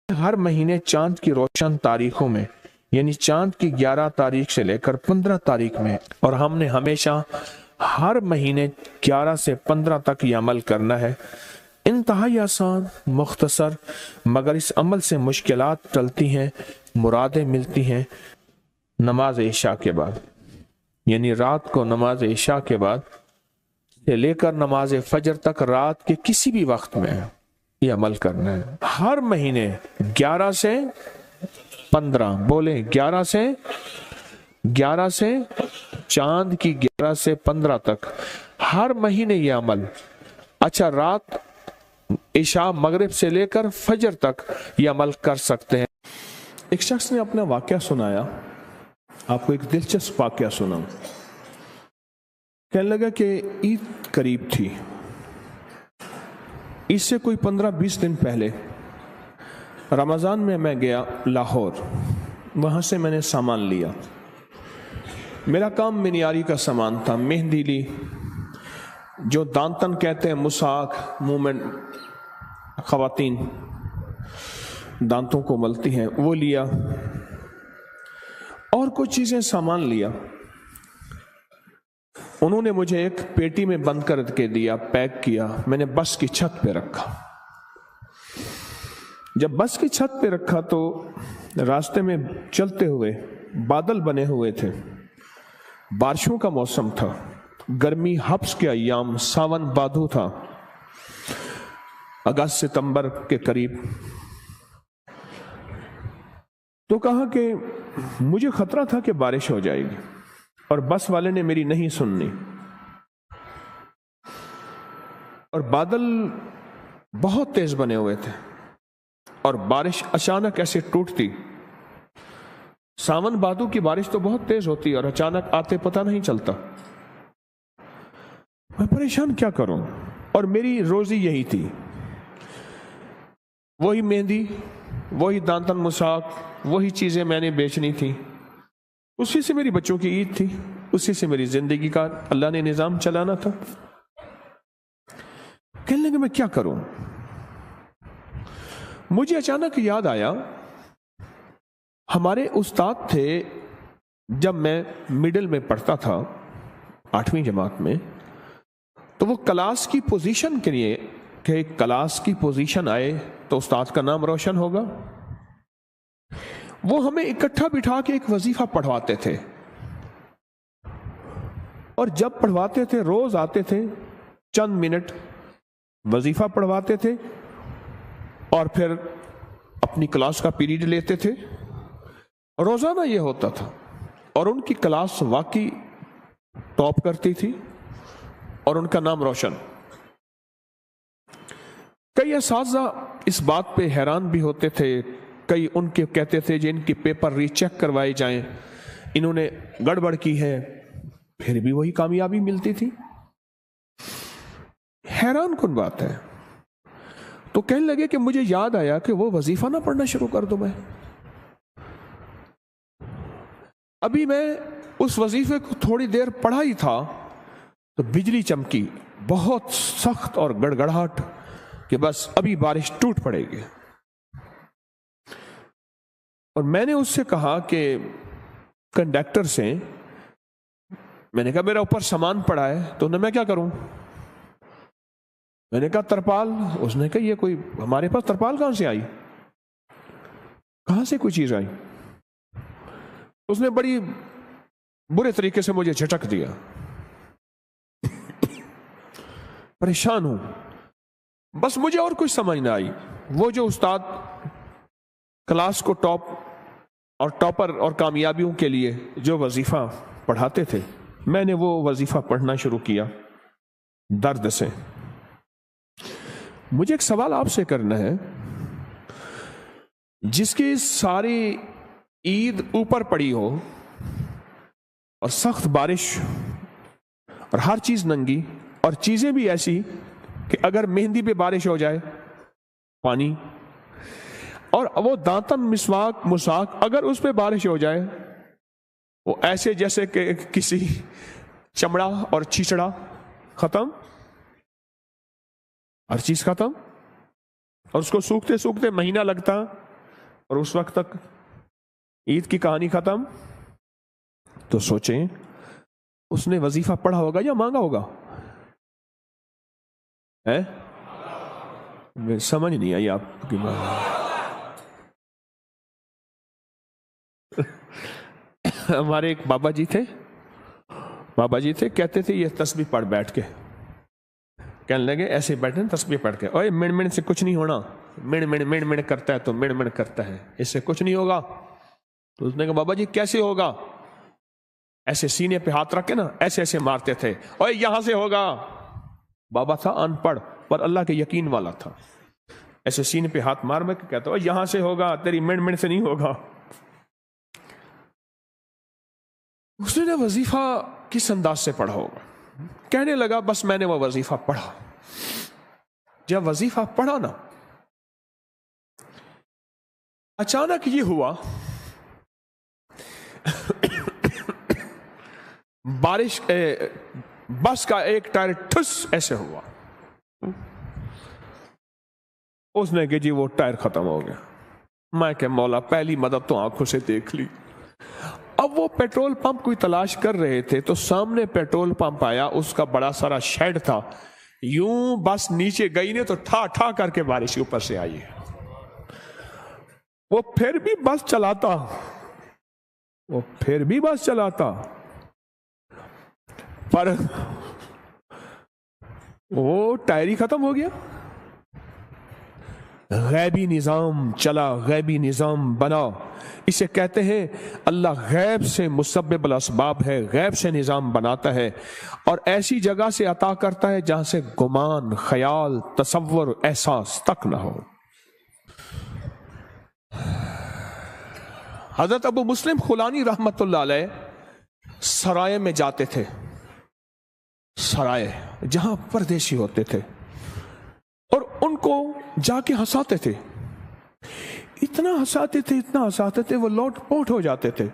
ہر مہینے چاند کی روشن تاریخوں میں، یعنی چاند کی 11 تاریخ سے لے کر 15 تاریخ میں، اور ہم نے ہمیشہ ہر مہینے 11 سے 15 تک یہ عمل کرنا ہے۔ انتہائی آسان، مختصر، مگر اس عمل سے مشکلات ٹلتی ہیں، مرادیں ملتی ہیں۔ نماز عشاء کے بعد، یعنی رات کو نماز عشاء کے بعد سے لے کر نماز فجر تک رات کے کسی بھی وقت میں یہ عمل کرنا ہے۔ ہر مہینے 11 سے 15، بولیں 11 سے چاند کی 11 سے 15 تک ہر مہینے یہ عمل۔ اچھا، رات عشاء مغرب سے لے کر فجر تک یہ عمل کر سکتے ہیں۔ ایک شخص نے اپنا واقعہ سنایا، آپ کو ایک دلچسپ واقعہ سنا۔ کہنے لگا کہ عید قریب تھی، اس سے کوئی 15-20 دن پہلے رمضان میں گیا لاہور، وہاں سے میں نے سامان لیا۔ میرا کام منیاری کا سامان تھا، مہندی لی، جو دانتن کہتے ہیں، مساک، منہ میں خواتین دانتوں کو ملتی ہیں، وہ لیا، اور کچھ چیزیں سامان لیا۔ انہوں نے مجھے ایک پیٹی میں بند کر کے دیا، پیک کیا، میں نے بس کی چھت پہ رکھا۔ جب بس کی چھت پہ رکھا تو راستے میں چلتے ہوئے بادل بنے ہوئے تھے، بارشوں کا موسم تھا، گرمی حبس کے ایام، ساون بادو تھا، اگست ستمبر کے قریب۔ تو کہا کہ مجھے خطرہ تھا کہ بارش ہو جائے گی، اور بس والے نے میری نہیں سننی، اور بادل بہت تیز بنے ہوئے تھے، اور بارش اچانک ایسے ٹوٹتی۔ ساون بھادو کی بارش تو بہت تیز ہوتی اور اچانک آتے پتہ نہیں چلتا۔ میں پریشان کیا کروں، اور میری روزی یہی تھی، وہی مہندی، وہی دانتن مساک، وہی چیزیں میں نے بیچنی تھی، اسی سے میری بچوں کی عید تھی، اسی سے میری زندگی کا اللہ نے نظام چلانا تھا۔ کہنے لگے میں کیا کروں؟ مجھے اچانک یاد آیا، ہمارے استاد تھے جب میں مڈل میں پڑھتا تھا، 8ویں جماعت میں، تو وہ کلاس کی پوزیشن کے لیے کہ کلاس کی پوزیشن آئے تو استاد کا نام روشن ہوگا، وہ ہمیں اکٹھا بٹھا کے ایک وظیفہ پڑھواتے تھے، اور جب پڑھواتے تھے روز آتے تھے، چند منٹ وظیفہ پڑھواتے تھے، اور پھر اپنی کلاس کا پیریڈ لیتے تھے۔ روزانہ یہ ہوتا تھا، اور ان کی کلاس واقعی ٹاپ کرتی تھی، اور ان کا نام روشن۔ کئی اساتذہ اس بات پہ حیران بھی ہوتے تھے، کئی ان کے کہتے تھے جن کی پیپر ری چیک کروائے جائیں، انہوں نے گڑبڑ کی ہے، پھر بھی وہی کامیابی ملتی تھی۔ حیران کن بات ہے۔ تو کہنے لگے کہ مجھے یاد آیا کہ وہ وظیفہ نہ پڑھنا شروع کر دوں میں۔ ابھی میں اس وظیفے کو تھوڑی دیر پڑھا ہی تھا تو بجلی چمکی، بہت سخت اور گڑگڑاہٹ، کہ بس ابھی بارش ٹوٹ پڑے گی۔ اور میں نے اس سے کہا کہ کنڈکٹر سے، میں نے کہا میرا اوپر سامان پڑا ہے، تو میں کیا کروں؟ میں نے کہا ترپال۔ اس نے کہا یہ کوئی ہمارے پاس ترپال کہاں سے آئی، کہاں سے کوئی چیز آئی؟ اس نے بڑی برے طریقے سے مجھے جھٹک دیا۔ پریشان ہوں، بس مجھے اور کچھ سمجھ نہ آئی۔ وہ جو استاد کلاس کو ٹاپ اور ٹاپر اور کامیابیوں کے لیے جو وظیفہ پڑھاتے تھے، میں نے وہ وظیفہ پڑھنا شروع کیا درد سے۔ مجھے ایک سوال آپ سے کرنا ہے، جس کی ساری عید اوپر پڑی ہو اور سخت بارش اور ہر چیز ننگی، اور چیزیں بھی ایسی کہ اگر مہندی پہ بارش ہو جائے پانی، اور وہ دانتن مساک اگر اس پہ بارش ہو جائے وہ ایسے جیسے کہ کسی چمڑا اور چھیچڑا، ختم، ہر چیز ختم، اور اس کو سوکھتے سوکھتے مہینہ لگتا، اور اس وقت تک عید کی کہانی ختم. تو سوچیں اس نے وظیفہ پڑھا ہوگا یا مانگا ہوگا؟ سمجھ نہیں آئی آپ کی بات. ہمارے ایک بابا جی تھے کہتے تھے یہ تسبیح پڑھ بیٹھ کے. کہنے لگے ایسے بیٹھے تسبیح پڑھ کے، اوے مڑ مڑ سے کچھ نہیں ہونا، مڑ مڑ کرتا ہے تو مڑ مڑ کرتا ہے، اس سے کچھ نہیں ہوگا. تو اس نے کہا بابا جی کیسے ہوگا؟ ایسے سینے پہ ہاتھ رکھ کے نا ایسے ایسے مارتے تھے، اوے یہاں سے ہوگا. بابا تھا ان پڑھ پر اللہ کے یقین والا تھا. ایسے سینے پہ ہاتھ مار کے کہتا اوے یہاں سے ہوگا، تیری مڑ مڑ سے نہیں ہوگا. اس نے وظیفہ کس انداز سے پڑھا ہوگا؟ کہنے لگا بس میں نے وہ وظیفہ پڑھا. جب وظیفہ پڑھا نا اچانک یہ ہوا بارش بس کا ایک ٹائر ٹھس ایسے ہوا. اس نے کہ جی وہ ٹائر ختم ہو گیا. میں کہ مولا پہلی مدد تو آنکھوں سے دیکھ لی. اب وہ پیٹرول پمپ کوئی تلاش کر رہے تھے تو سامنے پیٹرول پمپ آیا، اس کا بڑا سارا شیڈ تھا. یوں بس نیچے گئی نے تو ٹھا ٹھا کر کے بارش اوپر سے آئی. وہ پھر بھی بس چلاتا پر وہ ٹائر ہی ختم ہو گیا. غیبی نظام چلا، غیبی نظام بنا. اسے کہتے ہیں اللہ غیب سے مسبب الاسباب ہے، غیب سے نظام بناتا ہے اور ایسی جگہ سے عطا کرتا ہے جہاں سے گمان، خیال، تصور، احساس تک نہ ہو. حضرت ابو مسلم خولانی رحمت اللہ علیہ سرائے میں جاتے تھے، سرائے جہاں پردیسی ہوتے تھے، اور ان کو جا کے ہنساتے تھے. اتنا ہنساتے تھے وہ لوٹ پوٹ ہو جاتے تھے.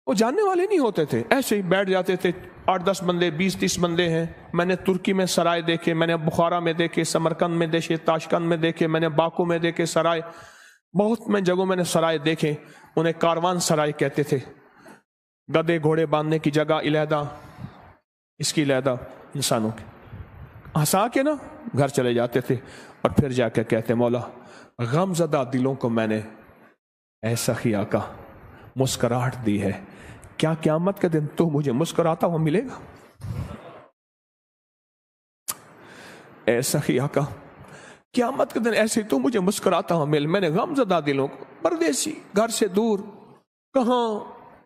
وہ جاننے والے نہیں ہوتے تھے، ایسے ہی بیٹھ جاتے تھے. 8-10 بندے، 20-30 بندے ہیں. میں نے ترکی میں سرائے دیکھے، میں نے بخارا میں دیکھے، سمرقند میں دیکھے، تاشقند میں دیکھے، میں نے باکو میں دیکھے سرائے. بہت میں جگہوں میں نے سرائے دیکھے. انہیں کاروان سرائے کہتے تھے. گدے گھوڑے باندھنے کی جگہ علیحدہ، اس کی علیحدہ انسانوں کی. ہنسا کے نا گھر چلے جاتے تھے اور پھر جا کے کہتے مولا غم زدہ دلوں کو میں نے ایسا ہی آقا مسکراہٹ دی ہے، کیا قیامت کے دن تو مجھے مسکراتا ہوا ملے گا؟ ایسا ہی آقا قیامت کے دن ایسے تو مجھے مسکراتا ہوا مل. میں نے غم زدہ دلوں کو، پردیسی گھر سے دور، کہاں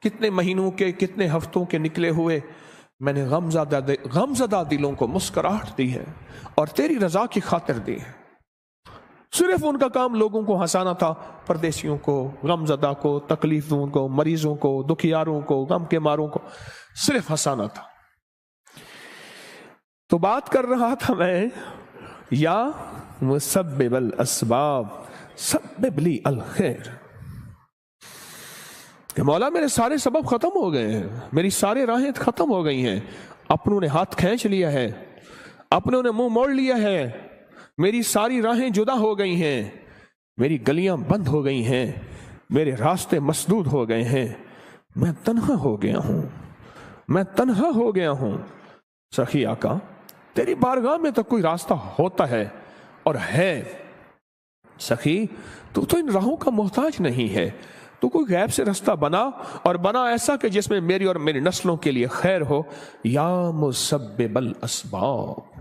کتنے مہینوں کے کتنے ہفتوں کے نکلے ہوئے، میں نے غم زدہ دلوں کو مسکراہٹ دی ہے اور تیری رضا کی خاطر دی ہے. صرف ان کا کام لوگوں کو ہنسانا تھا، پردیسیوں کو، غم زدہ کو، تکلیفوں کو، مریضوں کو، دکھیاروں کو، غم کے ماروں کو صرف ہنسانا تھا. تو بات کر رہا تھا میں یا مسبب الاسباب سبب لی الخیر، کہ مولا میرے سارے سبب ختم ہو گئے ہیں، میری سارے راہیں ختم ہو گئی ہیں، اپنوں نے ہاتھ کھینچ لیا ہے، اپنوں نے منہ موڑ لیا ہے، میری ساری راہیں جدا ہو گئی ہیں، میری گلیاں بند ہو گئی ہیں، میرے راستے مسدود ہو گئے ہیں، میں تنہا ہو گیا ہوں. سخی آقا تیری بارگاہ میں تو کوئی راستہ ہوتا ہے اور ہے. سخی تو ان راہوں کا محتاج نہیں ہے، تو کوئی غیب سے راستہ بنا، اور بنا ایسا کہ جس میں میری اور میری نسلوں کے لیے خیر ہو. یا مسبب الاسباب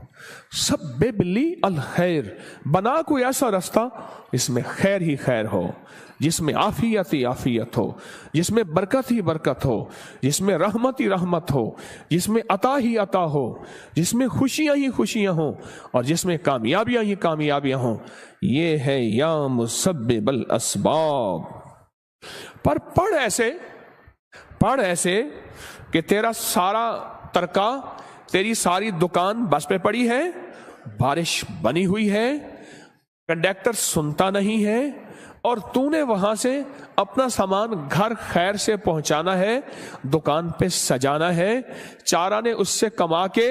سبب لی الخیر، بنا کوئی ایسا راستہ جس میں خیر ہی خیر ہو، جس میں عافیت ہی عافیت ہو، جس میں برکت ہی برکت ہو، جس میں رحمت ہی رحمت ہو، جس میں عطا ہی عطا ہو، جس میں خوشیاں ہی خوشیاں ہوں، اور جس میں کامیابیاں ہی کامیابیاں ہوں. یہ ہے یا مسبب الاسباب. پر پڑھ ایسے کہ تیرا سارا ترکا، تیری ساری دکان بس پہ پڑی ہے، بارش بنی ہوئی ہے، کنڈکٹر سنتا نہیں ہے، اور تو نے وہاں سے اپنا سامان گھر خیر سے پہنچانا ہے، دکان پہ سجانا ہے، 4 آنے اس سے کما کے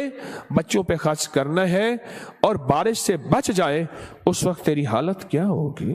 بچوں پہ خرچ کرنا ہے، اور بارش سے بچ جائے اس وقت تیری حالت کیا ہوگی؟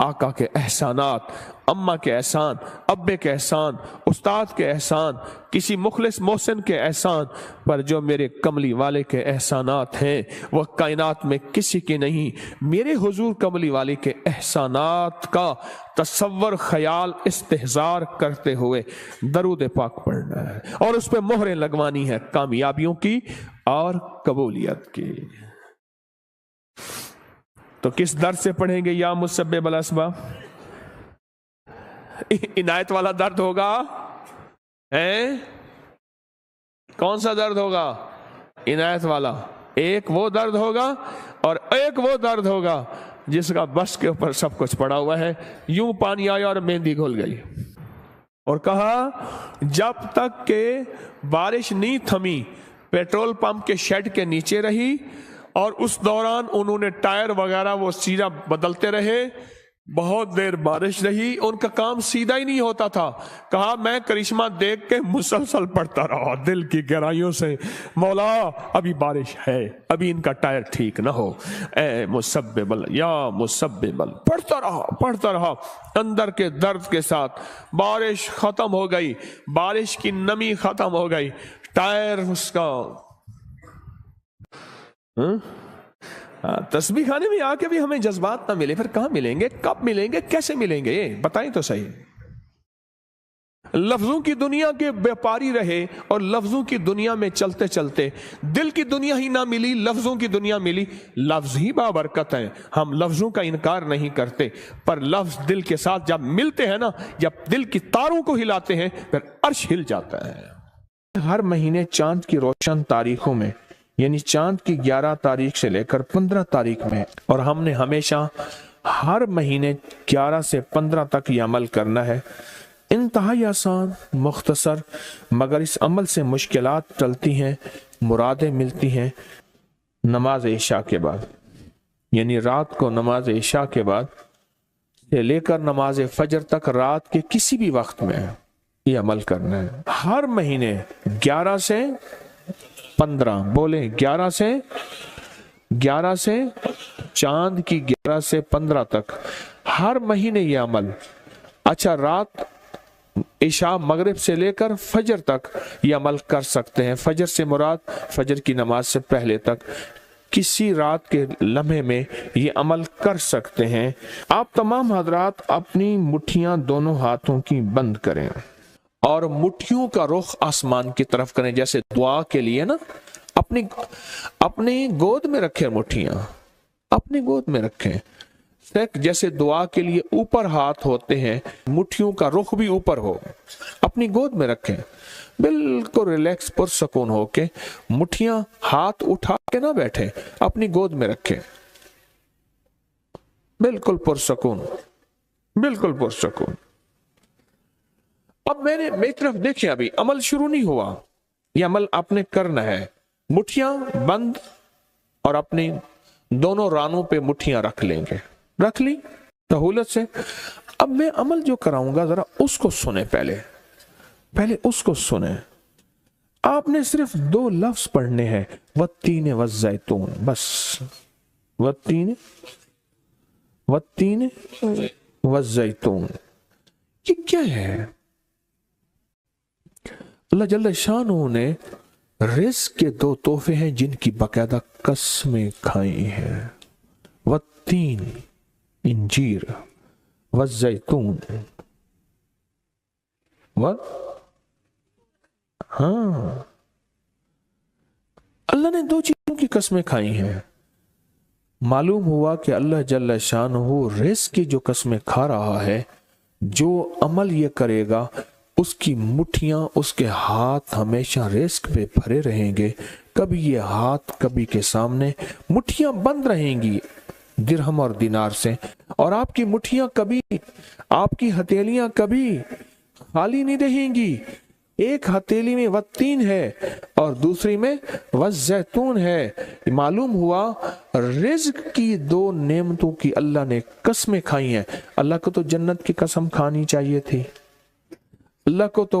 آقا کے احسانات، اماں کے احسان، ابے کے احسان، استاد کے احسان، کسی مخلص محسن کے احسان پر جو میرے کملی والے کے احسانات ہیں وہ کائنات میں کسی کے نہیں۔ میرے حضور کملی والے کے احسانات کا تصور، خیال، استحضار کرتے ہوئے درود پاک پڑھنا ہے اور اس پہ مہریں لگوانی ہے کامیابیوں کی اور قبولیت کی۔ تو کس درد سے پڑھیں گے؟ یا مسبب الاسباب، عنایت والا درد ہوگا؟ کون سا درد ہوگا؟ عنایت والا۔ ایک وہ درد ہوگا اور ایک وہ درد ہوگا جس کا بس کے اوپر سب کچھ پڑا ہوا ہے۔ یوں پانی آیا اور مہندی گھل گئی، اور کہا جب تک کہ بارش نہیں تھمی پیٹرول پمپ کے شیڈ کے نیچے رہی، اور اس دوران انہوں نے ٹائر وغیرہ وہ سیدھا بدلتے رہے، بہت دیر بارش رہی، ان کا کام سیدھا ہی نہیں ہوتا تھا۔ کہا میں کرشمہ دیکھ کے مسلسل پڑھتا رہا دل کی گہرائیوں سے، مولا ابھی بارش ہے، ابھی ان کا ٹائر ٹھیک نہ ہو، اے مسبب یا مسبب، پڑھتا رہا اندر کے درد کے ساتھ۔ بارش ختم ہو گئی، بارش کی نمی ختم ہو گئی، ٹائر اس کا تسبیح خانے میں آ کے بھی ہمیں جذبات نہ ملے، پھر کہاں ملیں گے؟ کب ملیں گے؟ کیسے ملیں گے؟ بتائیں تو صحیح۔ لفظوں کی دنیا کے بیپاری رہے اور لفظوں کی دنیا میں چلتے چلتے دل کی دنیا ہی نہ ملی، لفظوں کی دنیا ملی۔ لفظ ہی بابرکت ہیں، ہم لفظوں کا انکار نہیں کرتے، پر لفظ دل کے ساتھ جب ملتے ہیں نا، جب دل کی تاروں کو ہلاتے ہیں، پھر عرش ہل جاتا ہے۔ ہر مہینے چاند کی روشن تاریخوں میں، یعنی چاند کی 11 تاریخ سے لے کر 15 تاریخ میں، اور ہم نے ہمیشہ ہر مہینے 11 سے 15 تک یہ عمل کرنا ہے۔ انتہائی آسان، مختصر، مگر اس عمل سے مشکلات ٹلتی ہیں، مرادیں ملتی ہیں۔ نماز عشاء کے بعد، یعنی رات کو نماز عشاء کے بعد سے لے کر نماز فجر تک رات کے کسی بھی وقت میں یہ عمل کرنا ہے۔ ہر مہینے 11 سے 15، بولیں 11 سے چاند کی 11 سے 15 تک ہر مہینے یہ عمل۔ اچھا، رات عشاء مغرب سے لے کر فجر تک یہ عمل کر سکتے ہیں۔ فجر سے مراد فجر کی نماز سے پہلے تک کسی رات کے لمحے میں یہ عمل کر سکتے ہیں۔ آپ تمام حضرات اپنی مٹھیاں دونوں ہاتھوں کی بند کریں اور مٹھیوں کا رخ آسمان کی طرف کریں، جیسے دعا کے لیے نا اپنی گود میں رکھیں، مٹھیاں اپنی گود میں رکھیں، جیسے دعا کے لیے اوپر ہاتھ ہوتے ہیں، مٹھیوں کا رخ بھی اوپر ہو، اپنی گود میں رکھیں، بالکل ریلیکس پرسکون ہو کے، مٹھیاں ہاتھ اٹھا کے نہ بیٹھیں، اپنی گود میں رکھیں، بالکل پرسکون، بالکل پرسکون۔ اب میری طرف دیکھیں، ابھی عمل شروع نہیں ہوا، یہ عمل آپ نے کرنا ہے۔ مٹھیاں بند اور اپنی دونوں رانوں پہ مٹھیاں رکھ لیں گے، رکھ لی سہولت سے۔ اب میں عمل جو کراؤں گا ذرا اس کو سنیں، پہلے اس کو سنیں۔ آپ نے صرف 2 لفظ پڑھنے ہیں، والتین والزیتون، بس والتین والزیتون۔ یہ کیا ہے؟ اللہ جل شانہ نے رزق کے 2 تحفے ہیں جن کی باقاعدہ قسمیں کھائی ہیں، والتین انجیر، والزیتون، اللہ نے 2 چیزوں کی قسمیں کھائی ہیں۔ معلوم ہوا کہ اللہ جل شانہ رزق کی جو قسمیں کھا رہا ہے، جو عمل یہ کرے گا اس کی مٹھیاں، اس کے ہاتھ ہمیشہ رزق پہ بھرے رہیں گے، کبھی یہ ہاتھ کبھی کے سامنے، مٹھیاں بند رہیں گی درہم اور دینار سے، اور آپ کی مٹھیاں کبھی، آپ کی ہتھیلیاں کبھی خالی نہیں رہیں گی۔ ایک ہتھیلی میں والتین ہے اور دوسری میں والزیتون ہے۔ معلوم ہوا رزق کی 2 نعمتوں کی اللہ نے قسمیں کھائی ہیں۔ اللہ کو تو جنت کی قسم کھانی چاہیے تھی، اللہ کو تو